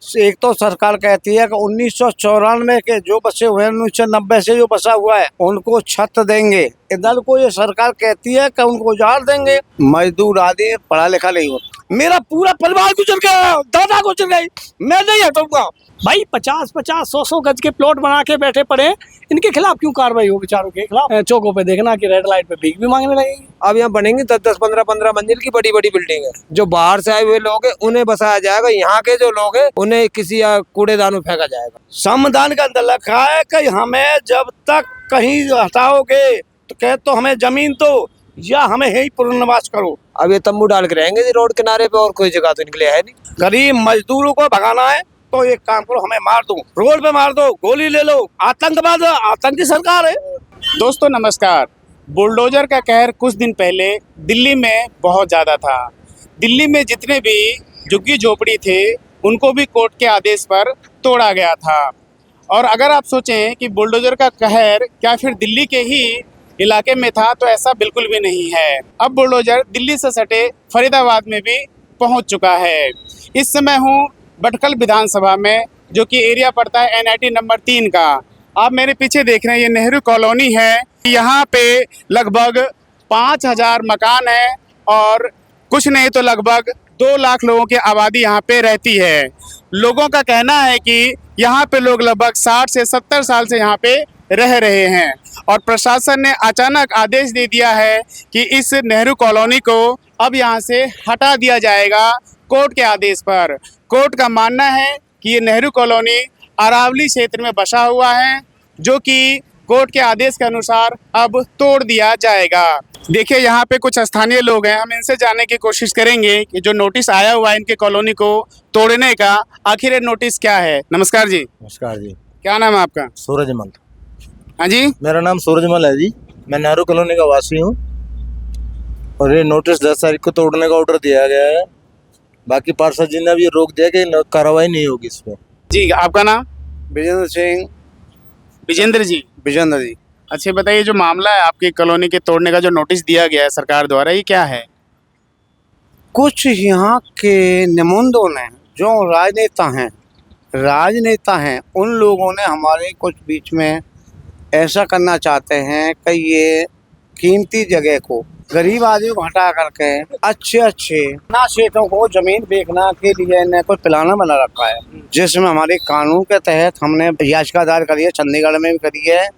एक तो सरकार कहती है कि 1994 के जो बसे हुए हैं 1990 से जो बसा हुआ है उनको छत देंगे। इधर को ये सरकार कहती है कि उनको उजाड़ देंगे। मजदूर आदमी पढ़ा लिखा नहीं होता। मेरा पूरा परिवार गुजर गया, दादा गुजर गई, मैं नहीं हटूंगा। भाई 50-50 100-100 गज के प्लॉट बना के बैठे पड़े, इनके खिलाफ क्यों कार्रवाई हो? बेचारों के खिलाफ चौकों पे देखना कि रेड लाइट पे भीख भी मांगने लगेगी। अब यहाँ बनेंगी 10-10 15-15 मंजिल की बड़ी बड़ी बिल्डिंग है। जो बाहर से आए हुए लोग हैं उन्हें बसाया जाएगा, यहाँ के जो लोग हैं उन्हें किसी कूड़ेदान में फेंका जाएगा। संविधान के अंदर लिखा है कि हमें जब तक कहीं हटाओगे तो कहे तो हमें जमीन दो या हमें यही पुनर्वास करो। अब ये तंबू डाल के रहेंगे जी रोड किनारे पे, और कोई जगह तो निकले है नहीं। गरीब मजदूरों को भगाना है तो एक काम करो, हमें मार दो, रोड पे मार दो, गोली ले लो। आतंकवाद आतंकी सरकार है। दोस्तों नमस्कार। बुलडोजर का कहर कुछ दिन पहले दिल्ली में बहुत ज़्यादा था। दिल्ली में जितने भी झुग्गी झोपड़ी थे उनको भी कोर्ट के आदेश पर तोड़ा गया था। और अगर आप सोचें कि बुलडोजर का कहर क्या फिर दिल्ली के ही इलाके में था, तो ऐसा बिल्कुल भी नहीं है। अब बुलडोजर दिल्ली से सटे फरीदाबाद में भी पहुंच चुका है। इस समय हूं भटकल विधानसभा में, जो कि एरिया पड़ता है NIT नंबर 3 का। आप मेरे पीछे देख रहे हैं ये नेहरू कॉलोनी है। यहाँ पे लगभग 5000 मकान है और कुछ नहीं तो लगभग 2 लाख लोगों की आबादी यहाँ पे रहती है। लोगों का कहना है कि यहाँ पे लोग लगभग 60 से 70 साल से यहाँ पे रह रहे हैं और प्रशासन ने अचानक आदेश दे दिया है कि इस नेहरू कॉलोनी को अब यहाँ से हटा दिया जाएगा कोर्ट के आदेश पर। कोर्ट का मानना है कि ये नेहरू कॉलोनी अरावली क्षेत्र में बसा हुआ है, जो कि कोर्ट के आदेश के अनुसार अब तोड़ दिया जाएगा। देखिए यहाँ पे कुछ स्थानीय लोग हैं, हम इनसे जानने की कोशिश करेंगे कि जो नोटिस आया हुआ है इनके कॉलोनी को तोड़ने का, आखिर ये नोटिस क्या है। नमस्कार जी। नमस्कार जी। क्या नाम है आपका? सूरजमल। हाँ जी, मेरा नाम सूरजमल है जी। मैं नेहरू कॉलोनी का वासी हूँ और ये नोटिस 10 तारीख को तोड़ने का ऑर्डर दिया गया है। बाकी पार्षद जी ने भी रोक दिया कि कार्रवाई नहीं होगी इस पर। जी आपका नाम? विजेंद्र सिंह। विजेंद्र जी। विजेंद्र जी। अच्छा बताइए, जो मामला है आपकी कॉलोनी के तोड़ने का, जो नोटिस दिया गया है सरकार द्वारा, ये क्या है? कुछ यहाँ के निमुंदों ने, जो राजनेता हैं उन लोगों ने हमारे कुछ बीच में ऐसा करना चाहते हैं कि ये कीमती जगह को गरीब आदमी को हटा करके अच्छे ना सेठों को जमीन बेचना के लिए इन्हें कोई प्लान बना रखा है, जिसमें हमारे कानून के तहत हमने याचिका दायर करी है। चंडीगढ़ में भी करी है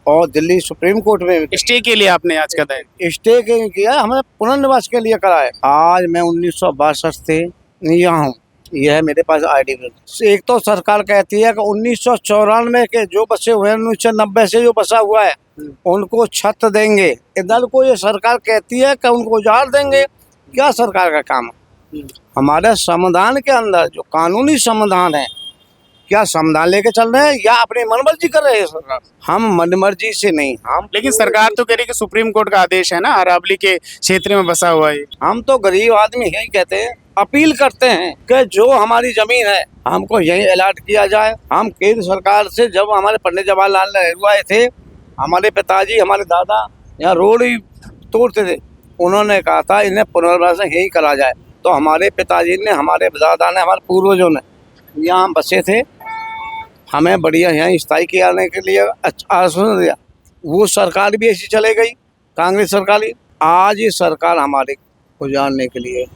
और दिल्ली सुप्रीम कोर्ट में भी। स्टे के लिए आपने याचिका दायर? स्टे के किया, हमने पुनर्निवास के लिए करा है। आज मैं 1962 से यहाँ हूँ, यह है मेरे पास ID। एक तो सरकार कहती है कि 1994 के जो बसे हुए हैं 1990 से जो बसा हुआ है उनको छत देंगे। इधर को ये सरकार कहती है कि उनको उजाड़ देंगे। क्या सरकार का काम है? हमारे संविधान के अंदर जो कानूनी संविधान है, क्या संविधान लेके चल रहे हैं या अपनी मनमर्जी कर रहे हैं सरकार? हम मनमर्जी से नहीं, हम लेकिन सरकार तो कह रही कि सुप्रीम कोर्ट का आदेश है ना, अरावली के क्षेत्र में बसा हुआ है। हम तो गरीब आदमी यही कहते हैं, अपील करते हैं कि जो हमारी जमीन है हमको यही अलॉट किया जाए। हम केंद्र सरकार से, जब हमारे पंडित जवाहरलाल नेहरू आए थे, हमारे पिताजी हमारे दादा यहाँ रोड ही तोड़ते थे, उन्होंने कहा था इन्हें पुनर्वास यही करा जाए। तो हमारे पिताजी ने, हमारे दादा ने, हमारे पूर्वजों ने यहाँ हम बसे थे, हमें बढ़िया यहाँ स्थायी कियाने के लिए आश्वासन दिया। वो सरकार भी ऐसी चले गई, कांग्रेस सरकार। आज ये सरकार हमारे को जानने के लिए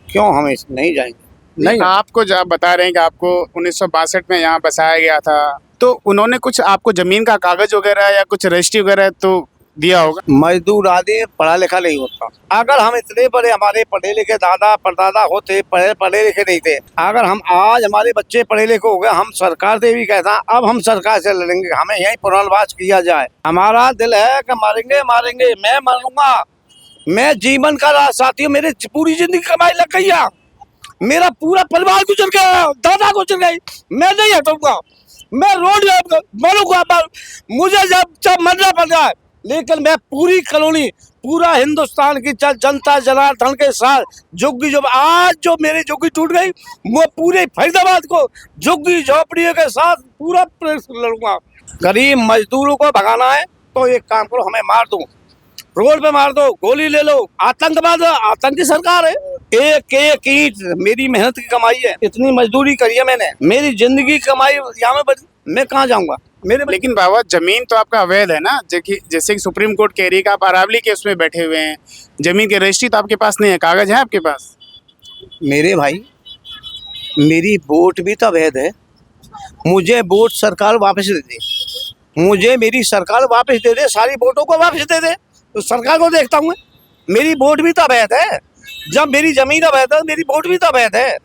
क्यों हम नहीं जाएंगे? नहीं, आपको जब बता रहे हैं कि आपको 1962 में यहाँ बसाया गया था, तो उन्होंने कुछ आपको जमीन का कागज वगैरह या कुछ रजिस्ट्री वगैरह तो दिया होगा? मजदूर आदमी पढ़ा लिखा नहीं होता। अगर हम इतने बड़े, हमारे पढ़े लिखे दादा परदादा होते, पढ़े लिखे नहीं थे, अगर हम आज हमारे बच्चे पढ़े लिखे हो गए, हम सरकार से भी कहता अब हम सरकार से लड़ेंगे, हमें यही पुनर्वास किया जाए। हमारा दिल है कि मारेंगे, मैं मरूंगा, मैं जीवन का साथी हूँ, मेरी पूरी जिंदगी कमाई लग गई है, मेरा पूरा परिवार गुजर गया, दादा गुजर गई, मैं नहीं हटूंगा, मैं रोड मरूंगा, मुझे जब मरना पड़ जाए, लेकिन मैं पूरी कॉलोनी, पूरा हिंदुस्तान की जनता जनार्दन के साथ झुग्गी आज जो मेरी झुग्गी टूट गई, वो पूरे फरीदाबाद को झुग्गी झोपड़ियों के साथ पूरा लड़ूंगा। गरीब मजदूरों को भगाना है तो एक काम करो, हमें मार दो, रोड पे मार दो, गोली ले लो। आतंकवाद आतंकी सरकार है। एक एक ईंट मेरी मेहनत की कमाई है, इतनी मजदूरी करी है मैंने, मेरी जिंदगी की कमाई यहाँ में मैं कहाँ जाऊंगा मेरे लेकिन बाबा जमीन तो आपका अवैध है ना, जैसे कि सुप्रीम कोर्ट कह रही है कि आप अरावली के उसमें बैठे हुए हैं, जमीन की रजिस्ट्री तो आपके पास नहीं है, कागज है आपके पास? मेरे भाई मेरी वोट भी तो अवैध है, मुझे वोट सरकार वापस दे दे, मुझे मेरी सरकार वापस दे दे, सारी वोटों को वापस दे दे, तो सरकार को देखता हूँ मैं। मेरी वोट भी तो अवैध है, जब मेरी जमीन अवैध है मेरी वोट भी तो अवैध है।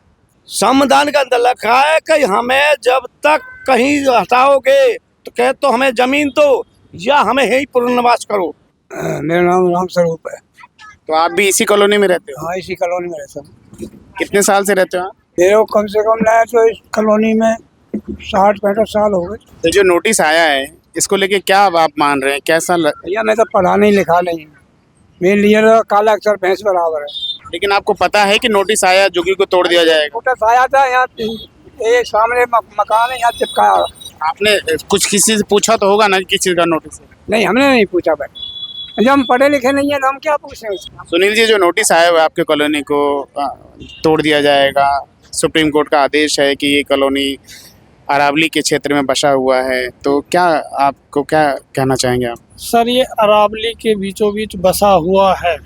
संविधान के अंदर लिखा है कि हमें जब तक कहीं हटाओगे तो कह तो हमें जमीन दो या हमें यही पुनर्वास करो। मेरा नाम राम स्वरूप है। तो आप भी इसी कॉलोनी में रहते हो? हाँ, इसी कॉलोनी में रहता हूँ। कितने साल से रहते हो आप? मेरे को कम से कम लाया तो इस कॉलोनी में 60-65 साल हो गए। तो जो नोटिस आया है इसको लेके क्या आप मान रहे हैं, कैसा भैया मैं तो पढ़ा नहीं लिखा नहीं, मेरे लिए तो काला अक्षर भैंस बराबर है। लेकिन आपको पता है कि नोटिस आया जुगी को तोड़ दिया जाएगा? नोटिस आया था यहाँ, ये सामने मकान है यहाँ चिपकाया। आपने कुछ किसी से पूछा तो होगा ना कि किस चीज का नोटिस है? नहीं, हमने नहीं पूछा भाई, जब हम पढ़े लिखे नहीं है तो हम क्या पूछे उससे। सुनील जी, जो नोटिस आया हुआ है आपके कॉलोनी को तोड़ दिया जाएगा, सुप्रीम कोर्ट का आदेश है कि ये कॉलोनी अरावली के क्षेत्र में बसा हुआ है, तो क्या आपको क्या कहना चाहेंगे आप? सर, ये अरावली के बीचों बीच बसा हुआ है।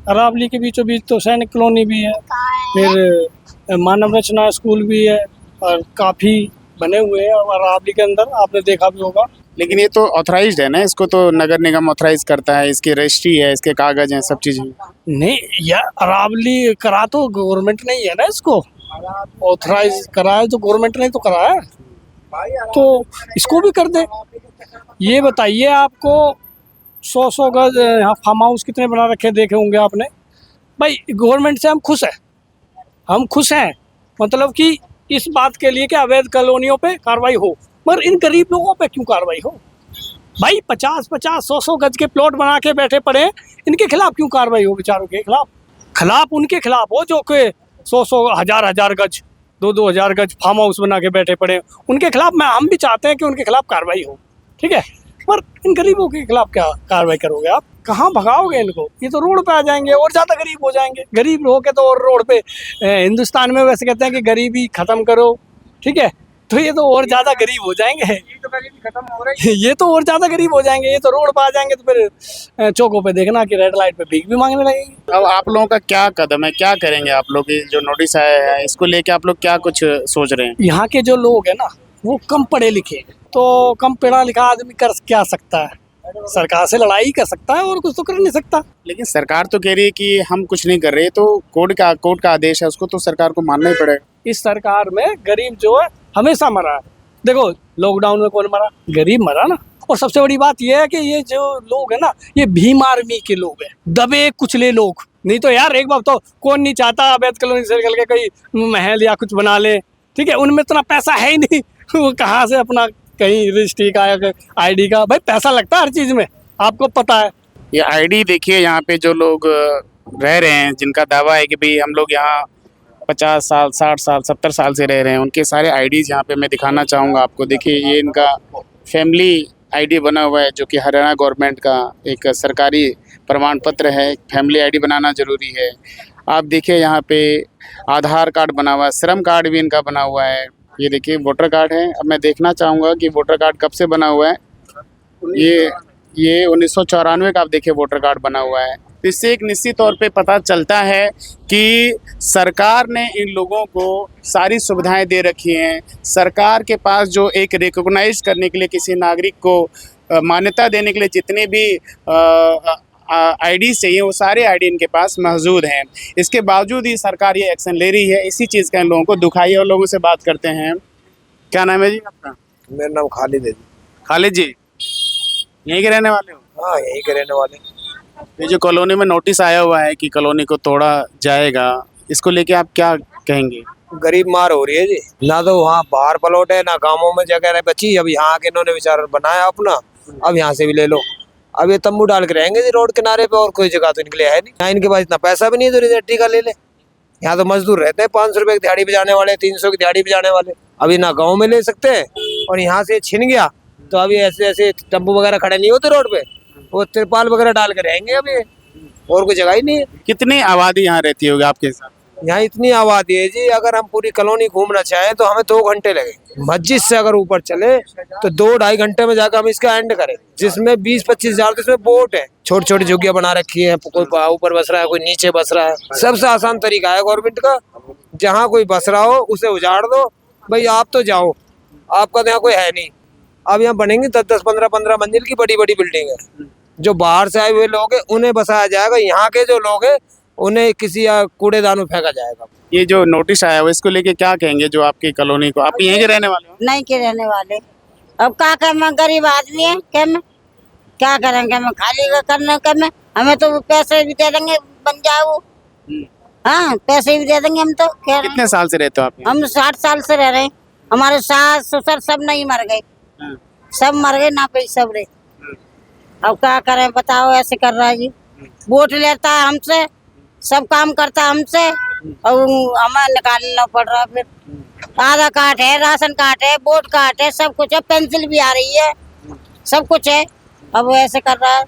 अरावली के बीचों बीच तो सैनिक कॉलोनी भी है, फिर मानव रचना स्कूल भी है और काफ़ी बने हुए हैं अरावली के अंदर, आपने देखा भी होगा। लेकिन ये तो ऑथराइज्ड है ना, इसको तो नगर निगम ऑथराइज करता है, इसकी रजिस्ट्री है, इसके कागज हैं, सब चीज़ें। नहीं, यह अरावली करा तो गवर्नमेंट नहीं है ना, इसको ऑथराइज कराया तो गवर्नमेंट ने तो कराया है, तो इसको भी कर दे। ये बताइए, आपको 100 गज यहाँ फार्म हाउस कितने बना रखे देखे होंगे आपने। भाई गवर्नमेंट से हम खुश हैं, मतलब कि इस बात के लिए कि अवैध कॉलोनियों पे कार्रवाई हो, मगर इन गरीब लोगों पे क्यों कार्रवाई हो? भाई 50-50, 100 गज के प्लॉट बना के बैठे पड़े, इनके खिलाफ क्यों कार्रवाई हो? बेचारों के खिलाफ उनके खिलाफ हो जो कि 100 हजार गज 2-2 हजार गज फार्म हाउस बना के बैठे पड़े, उनके खिलाफ हम भी चाहते हैं कि उनके खिलाफ कार्रवाई हो, ठीक है, पर इन गरीबों के खिलाफ क्या कार्रवाई करोगे आप? कहाँ भगाओगे इनको? ये तो रोड पे आ जाएंगे और ज़्यादा गरीब हो जाएंगे। गरीब लोग के तो और रोड पे, हिंदुस्तान में वैसे कहते हैं कि गरीबी खत्म करो, ठीक है, तो ये तो और ज़्यादा गरीब हो जाएंगे। ये तो गरीबी खत्म हो रही है, ये तो और ज़्यादा गरीब हो जाएंगे, ये तो रोड पे आ जाएंगे तो फिर चौकों पे देखना कि रेड लाइट पे भीख भी मांगने लगेंगे। अब आप लोगों का क्या कदम है, क्या करेंगे आप लोग? जो नोटिस आया है इसको लेके आप लोग क्या कुछ सोच रहे हैं? यहाँ के जो लोग हैं ना, वो कम पढ़े लिखे, तो कम पढ़ा लिखा आदमी कर क्या सकता है? सरकार से लड़ाई कर सकता है और कुछ तो कर नहीं सकता। लेकिन सरकार तो कह रही है कि हम कुछ नहीं कर रहे, तो कोर्ट का आदेश है, उसको तो सरकार को मानना ही पड़ेगा। इस सरकार में गरीब जो है हमेशा मरा है। देखो, लॉकडाउन में कौन मरा? गरीब मरा ना। और सबसे बड़ी बात यह है कि ये जो लोग है ना, ये भीम आर्मी के लोग हैं, दबे कुचले लोग। नहीं तो यार, एक बात तो कौन नहीं चाहता अवैध कॉलोनी से निकल के कोई महल या कुछ बना ले, ठीक है, उनमें इतना पैसा है ही नहीं, वो कहाँ से अपना कहीं रजिस्ट्री का या आईडी का, भाई पैसा लगता है हर चीज़ में, आपको पता है। ये आईडी देखिए, यहाँ पे जो लोग रह रहे हैं, जिनका दावा है कि भाई हम लोग यहाँ 50 साल 60 साल 70 साल से रह रहे हैं, उनके सारे आईडीज़ यहाँ पे मैं दिखाना चाहूँगा आपको। देखिए, ये इनका फैमिली आईडी बना हुआ है, जो कि हरियाणा गवर्नमेंट का एक सरकारी प्रमाण पत्र है। फैमिली आईडी बनाना ज़रूरी है। आप देखिए, यहाँ पे आधार कार्ड बना हुआ है, श्रम कार्ड भी इनका बना हुआ है। ये देखिए, वोटर कार्ड है। अब मैं देखना चाहूँगा कि वोटर कार्ड कब से बना हुआ है। ये 1994 का आप देखिए वोटर कार्ड बना हुआ है। इससे एक निश्चित तौर पे पता चलता है कि सरकार ने इन लोगों को सारी सुविधाएं दे रखी हैं। सरकार के पास जो एक रिकॉग्नाइज करने के लिए, किसी नागरिक को मान्यता देने के लिए जितने भी आईडी चाहिए, वो सारे आईडी इनके पास मौजूद हैं। इसके बावजूद ही सरकार ये एक्शन ले रही है। इसी चीज़ का इन लोगों को दुखाई है। और लोगों से बात करते हैं। क्या नाम है जी आपका? मेरा नाम खालिद है। खालिद जी, यहीं के रहने वाले हो? हाँ, यहीं के रहने वाले। ये जो कॉलोनी में नोटिस आया हुआ है कि कॉलोनी को तोड़ा जाएगा, इसको लेके आप क्या कहेंगे? गरीब मार हो रही है जी, ना तो वहाँ बाहर प्लॉट है, ना गाँवों में जगह बची। अब यहाँ के इन्होंने विचार बनाया अपना, अब यहाँ से भी ले लो। अब ये तंबू डाल के रहेंगे जी रोड किनारे पे, और कोई जगह तो इनके लिए है नहीं। यहाँ इनके पास इतना पैसा भी नहीं है जो रजिस्ट्री का ले ले। यहाँ तो मजदूर रहते हैं 500 रुपये की दिहाड़ी बजाने वाले, 300 की दिहाड़ी बजाने वाले। अभी ना गाँव में ले सकते हैं, और यहाँ से छिन गया तो अभी ऐसे ऐसे तंबू वगैरह खड़े नहीं होते रोड पे, वो तिरपाल वगैरह डाल के रहेंगे अभी, और कोई जगह ही नहीं है। कितनी आबादी यहाँ रहती होगी आपके साथ? यहाँ इतनी आबादी है जी, अगर हम पूरी कॉलोनी घूमना चाहें तो हमें 2 घंटे लगे। मस्जिद से अगर ऊपर चले तो 2-2.5 घंटे में जाकर हम इसका एंड करें, जिसमें 20-25 हजार तो इसमें बोट है, छोटी छोटी झुग्गियां बना रखी है, कोई ऊपर बस रहा है, कोई नीचे बस रहा है। सबसे आसान तरीका है गवर्नमेंट का, जहाँ कोई बस रहा हो उसे उजाड़ दो भाई, आप तो जाओ, आपका तो यहाँ कोई है नहीं। अब यहाँ बनेंगी 10-10, 15-15 मंजिल की बड़ी बड़ी बिल्डिंग है। जो बाहर से आए हुए लोग हैं उन्हें बसाया जाएगा, यहाँ के जो लोग हैं उन्हें किसी कूड़ेदान में फेंका जाएगा। ये जो नोटिस आया हुआ इसको लेके क्या कहेंगे, जो आपकी कॉलोनी को, आप यहीं के रहने वाले हो? नहीं के रहने वाले। अब क्या करें, गरीब आदमी है, क्या करेंगे, हमें खाली करने का में, हमें तो पैसे भी दे देंगे, बन जाए वो। हाँ, पैसे भी दे देंगे हम तो। क्या कितने साल से रहते हो आप यहाँ? हम 60 साल से रह रहे हैं। हमारे सास ससुर सब नहीं मर गए, सब मर गए ना पे सब रहे। अब क्या करें बताओ, ऐसे कर रहा है जी। वोट लेता है हमसे, सब काम करता है हमसे, और हमें निकालना पड़ रहा है। फिर आधार कार्ड है, राशन कार्ड है, वोट कार्ड है, सब कुछ है, पेंसिल भी आ रही है, सब कुछ है। अब वो ऐसे कर रहा है।